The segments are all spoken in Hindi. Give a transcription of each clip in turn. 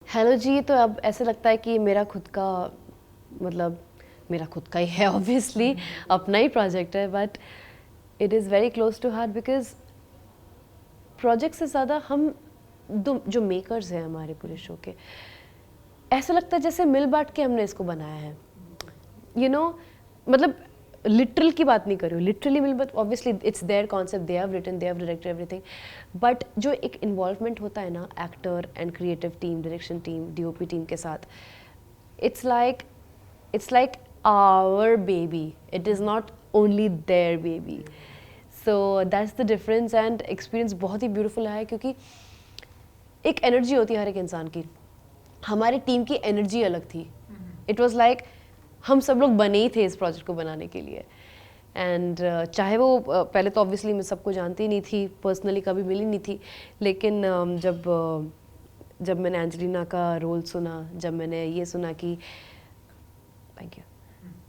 हेलो जी, तो अब ऐसे लगता है कि मेरा खुद का, मतलब मेरा खुद का ही है ऑब्वियसली, अपना ही प्रोजेक्ट है, but it is very close to heart because project से ज़्यादा हम जो मेकर्स हैं हमारे पूरे शो के, ऐसा लगता है जैसे मिल बांट के हमने इसको बनाया है, you know, मतलब लिटरल की बात नहीं कर रही हूँ, लिटरली मिल बात, obviously it's their concept, they have written, they have directed everything, but जो एक इन्वॉल्वमेंट होता है ना actor and creative team, direction team, DOP team के साथ, it's like it's like our baby, it is not only their baby, so that's the difference and experience बहुत ही beautiful है क्योंकि एक एनर्जी होती है हर एक इंसान की, हमारी टीम की एनर्जी अलग थी, इट वाज लाइक हम सब लोग बने ही थे इस प्रोजेक्ट को बनाने के लिए एंड चाहे वो पहले तो ऑब्वियसली मैं सबको जानती नहीं थी, पर्सनली कभी मिली नहीं थी, लेकिन जब मैंने एंजेलिना का रोल सुना, जब मैंने ये सुना कि थैंक यू,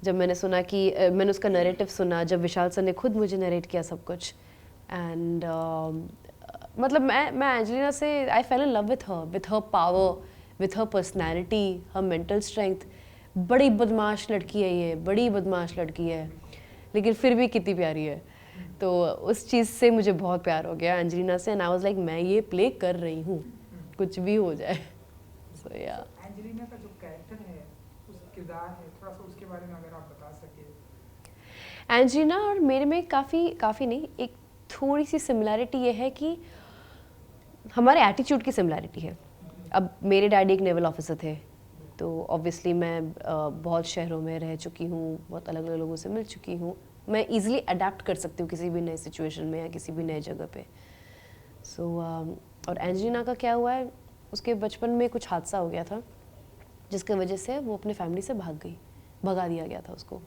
जब मैंने सुना कि मैंने उसका नरेटिव सुना, जब विशाल सर ने खुद मुझे नरेट किया सब कुछ एंड मतलब मैं एंजेलिना से I fell in love with her power, with her personality, her mental strength. बड़ी बदमाश लड़की है ये, बड़ी बदमाश लड़की है, लेकिन फिर भी कितनी प्यारी है, तो उस चीज़ से मुझे बहुत प्यार हो गया एंजेलिना से एंड आई वाज लाइक मैं ये प्ले कर रही हूँ, कुछ भी हो जाए। सो या एंजेलिना का जो कैरेक्टर है, उस किरदार है, थोड़ा सा उसके बारे में अगर आप बता सके। एंजेलिना और मेरे में काफ़ी नहीं, एक थोड़ी सी सिमिलैरिटी ये है कि हमारे एटीट्यूड की सिमिलैरिटी है। अब मेरे डैडी एक नेवल ऑफिसर थे, तो ऑब्वियसली मैं बहुत शहरों में रह चुकी हूँ, बहुत अलग अलग लोगों से मिल चुकी हूँ, मैं इजीली अडेप्ट कर सकती हूँ किसी भी नए सिचुएशन में या किसी भी नए जगह पे। सो और एंजेलिना का क्या हुआ है, उसके बचपन में कुछ हादसा हो गया था जिसकी वजह से वो अपने फैमिली से भगा दिया गया था उसको।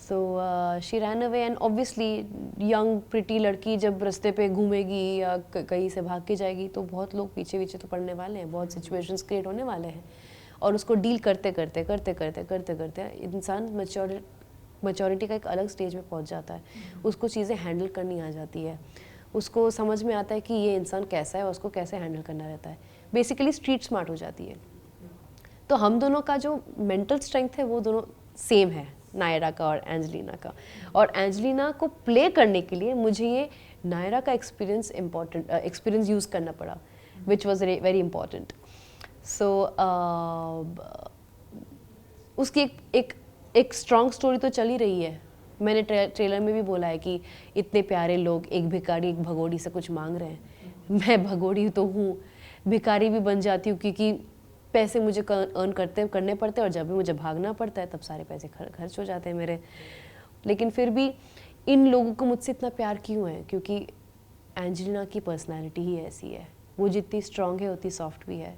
So she ran away and obviously young pretty लड़की जब रास्ते पे घूमेगी या कहीं से भाग के जाएगी तो बहुत लोग पीछे तो पड़ने वाले हैं, बहुत सिचुएशंस क्रिएट होने वाले हैं, और उसको डील करते करते इंसान मैच्योरिटी का एक अलग स्टेज में पहुंच जाता है, उसको चीज़ें हैंडल करनी आ जाती है, उसको समझ में आता है कि ये इंसान कैसा है और उसको कैसे हैंडल करना रहता है, बेसिकली स्ट्रीट स्मार्ट हो जाती है। तो हम दोनों का जो मेंटल स्ट्रेंथ है वो दोनों सेम है, नायरा का और एंजेलिना का, और एंजेलिना को प्ले करने के लिए मुझे ये नायरा का एक्सपीरियंस यूज़ करना पड़ा, विच वॉज वेरी इंपॉर्टेंट। सो उसकी एक स्ट्रॉन्ग स्टोरी तो चल ही रही है, मैंने ट्रेलर में भी बोला है कि इतने प्यारे लोग, एक भिखारी एक भगोड़ी से कुछ मांग रहे हैं, मैं भगोड़ी तो हूँ, भिखारी भी बन जाती हूँ क्योंकि पैसे मुझे अर्न करने पड़ते हैं और जब भी मुझे भागना पड़ता है तब सारे पैसे खर्च हो जाते हैं मेरे, लेकिन फिर भी इन लोगों को मुझसे इतना प्यार क्यों है, क्योंकि एंजेलिना की पर्सनैलिटी ही ऐसी है, वो जितनी स्ट्रॉन्ग है उतनी सॉफ्ट भी है,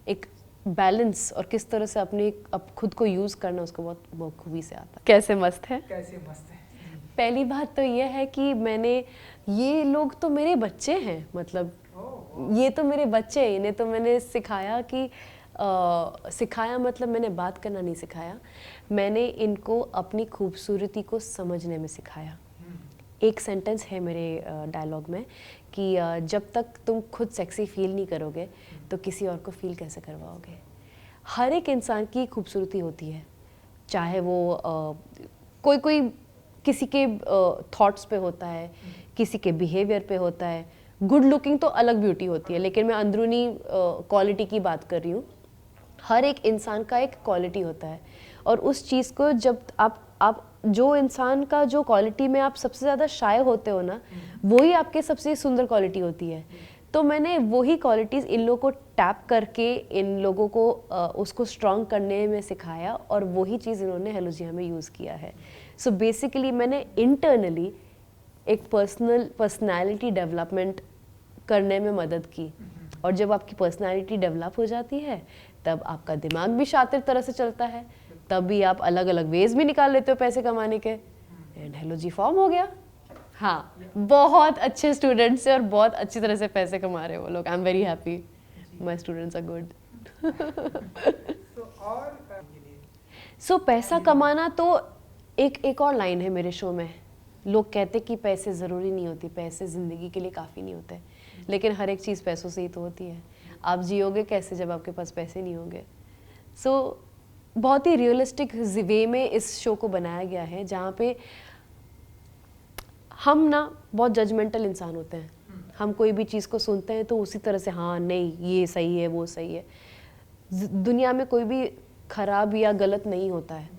एक बैलेंस और किस तरह से अब खुद को यूज़ करना उसको बहुत बखूबी से आता है। कैसे मस्त है, कैसे मस्त है। पहली बात तो ये है कि ये लोग तो मेरे बच्चे हैं, मतलब ये तो मेरे बच्चे, इन्हें तो मैंने सिखाया कि सिखाया मतलब मैंने बात करना नहीं सिखाया, मैंने इनको अपनी खूबसूरती को समझने में सिखाया। एक सेंटेंस है मेरे डायलॉग में कि जब तक तुम खुद सेक्सी फील नहीं करोगे तो किसी और को फील कैसे करवाओगे। हर एक इंसान की खूबसूरती होती है, चाहे वो कोई किसी के थॉट्स पे होता है, किसी के बिहेवियर पे होता है, गुड लुकिंग तो अलग ब्यूटी होती है, लेकिन मैं अंदरूनी क्वालिटी की बात कर रही हूँ। हर एक इंसान का एक क्वालिटी होता है और उस चीज़ को जब आप जो इंसान का जो क्वालिटी में आप सबसे ज़्यादा शाय होते हो ना, वही आपके सबसे सुंदर क्वालिटी होती है। तो मैंने वही क्वालिटीज़ इन लोगों को टैप करके इन लोगों को उसको स्ट्रॉन्ग करने में सिखाया और वही चीज़ इन्होंने हेलो जिया में यूज़ किया है। सो बेसिकली मैंने इंटरनली एक पर्सनैलिटी डेवलपमेंट करने में मदद की, और जब आपकी पर्सनैलिटी डेवलप हो जाती है तब आपका दिमाग भी शातिर तरह से चलता है, तब भी आप अलग अलग वेज भी निकाल लेते हो पैसे कमाने के, एंड हेलो जी फॉर्म हो गया। हाँ, बहुत अच्छे स्टूडेंट्स से और बहुत अच्छी तरह से पैसे कमा रहे हैं वो लोग, I am very happy, my students are good. So पैसा कमाना तो एक और लाइन है मेरे शो में, लोग कहते कि पैसे ज़रूरी नहीं होती, पैसे ज़िंदगी के लिए काफ़ी नहीं होते, लेकिन हर एक चीज़ पैसों से ही तो होती है। आप जियोगे कैसे जब आपके पास पैसे नहीं होंगे? सो बहुत ही रियलिस्टिक वे में इस शो को बनाया गया है, जहाँ पे हम ना बहुत जजमेंटल इंसान होते हैं। हम कोई भी चीज़ को सुनते हैं तो उसी तरह से हाँ नहीं ये सही है वो सही है। दुनिया में कोई भी खराब या गलत नहीं होता है,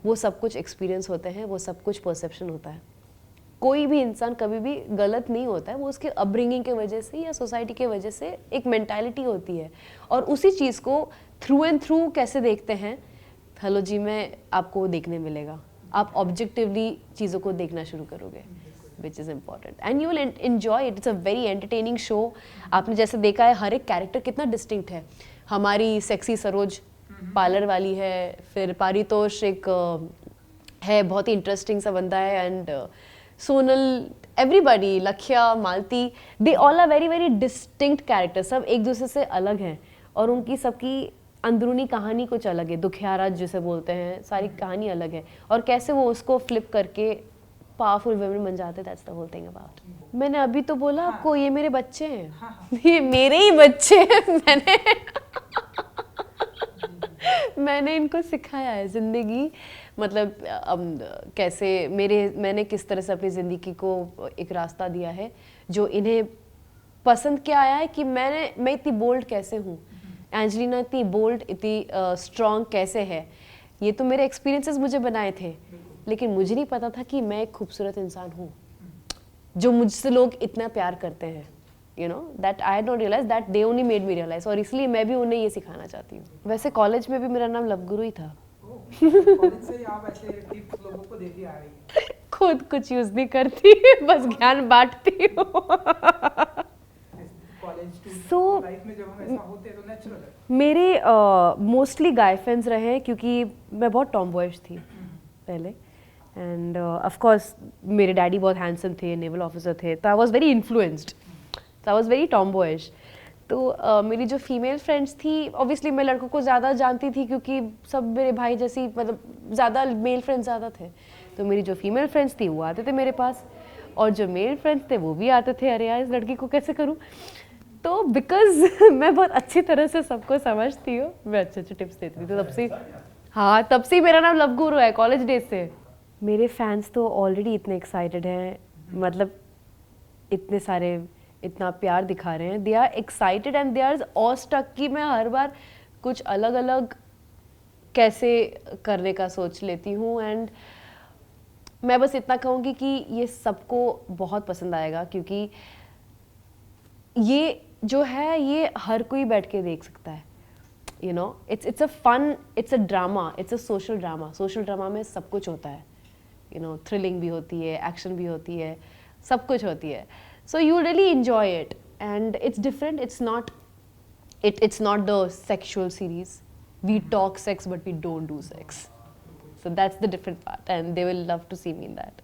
वो सब कुछ एक्सपीरियंस होते हैं, वो सब कुछ परसेप्शन होता है। कोई भी इंसान कभी भी गलत नहीं होता है, वो उसके अपब्रिंगिंग के वजह से या सोसाइटी के वजह से एक मेंटालिटी होती है, और उसी चीज़ को थ्रू एंड थ्रू कैसे देखते हैं हेलो जी में आपको देखने मिलेगा। आप ऑब्जेक्टिवली चीज़ों को देखना शुरू करोगे, which is important, and you will enjoy it. It's a very entertaining show. आपने जैसे देखा है हर एक कैरेक्टर कितना डिस्टिंक्ट है। हमारी सेक्सी सरोज पार्लर वाली है, फिर पारितोष एक है बहुत ही इंटरेस्टिंग सा बंदा है, and Sonal, everybody, Lakshya, Malti, they all are very very distinct character. सब एक दूसरे से अलग हैं और उनकी सबकी अंदरूनी कहानी कुछ अलग है। दुखियारा जिसे बोलते हैं, सारी कहानी अलग है, और कैसे वो उसको फ्लिप करके पावरफुल वुमेन बन जाते हैं। That's the whole thing about. मैंने अभी तो बोला आपको ये मेरे बच्चे हैं। ये मेरे ही बच्चे हैं। मैंने इनको सिखाया है ज़िंदगी, मतलब कैसे मैंने किस तरह से अपनी ज़िंदगी को एक रास्ता दिया है जो इन्हें पसंद क्या आया है कि मैं इतनी बोल्ड कैसे हूँ, एंजेलिना इतनी बोल्ड, इतनी स्ट्रॉन्ग कैसे है। ये तो मेरे एक्सपीरियंसेस मुझे बनाए थे, लेकिन मुझे नहीं पता था कि मैं एक खूबसूरत इंसान हूँ, जो मुझसे लोग इतना प्यार करते हैं। You know that I don't realise that they only made me realise, और इसलिए मैं भी उन्हें ये सिखाना चाहती हूँ। वैसे कॉलेज में भी मेरा नाम लवगुरु ही था। कॉलेज से ही आप ऐसे टिप्स लोगों को देती आ रही हैं। खुद कुछ यूज नहीं करती, बस ज्ञान बांटती हूँ। कॉलेज लाइफ में जब हम ऐसा होते हैं तो नेचुरल है। मेरे मोस्टली गाय फ्रेंड्स रहे हैं, क्योंकि मैं बहुत टॉमबॉयज थी पहले, एंड ऑफ कोर्स मेरे डैडी बहुत हैंडसम थे, नेवल ऑफिसर थे, तो आई वाज वेरी इन्फ्लुएंस्ड, तो आई वाज वेरी टॉमबॉयज। तो मेरी जो फीमेल फ्रेंड्स थी, ऑब्वियसली मैं लड़कों को ज़्यादा जानती थी क्योंकि सब मेरे भाई जैसी, मतलब ज़्यादा मेल फ्रेंड्स ज़्यादा थे। तो मेरी जो फीमेल फ्रेंड्स थी वो आते थे मेरे पास, और जो मेल फ्रेंड्स थे वो भी आते थे। अरे यार इस लड़की को कैसे करूँ, तो बिकॉज मैं बहुत अच्छी तरह से सबको समझती हूँ, मैं अच्छे अच्छे टिप्स देती थी, तो तब से, हाँ तब से मेरा नाम लवगुरु है, कॉलेज डेज से। मेरे फैंस तो ऑलरेडी इतने एक्साइटेड हैं, मतलब इतने सारे, इतना प्यार दिखा रहे हैं। They are excited and they are all stuck कि मैं हर बार कुछ अलग अलग कैसे करने का सोच लेती हूँ। एंड मैं बस इतना कहूँगी कि ये सबको बहुत पसंद आएगा, क्योंकि ये जो है ये हर कोई बैठ के देख सकता है। You know it's a fun, it's a drama, it's a social drama. Social drama में सब कुछ होता है, यू नो थ्रिलिंग भी होती है, एक्शन भी होती है, सब कुछ होती है। So you really enjoy it, and it's different. It's not the sexual series. We talk sex, but we don't do sex. So that's the different part, and they will love to see me in that.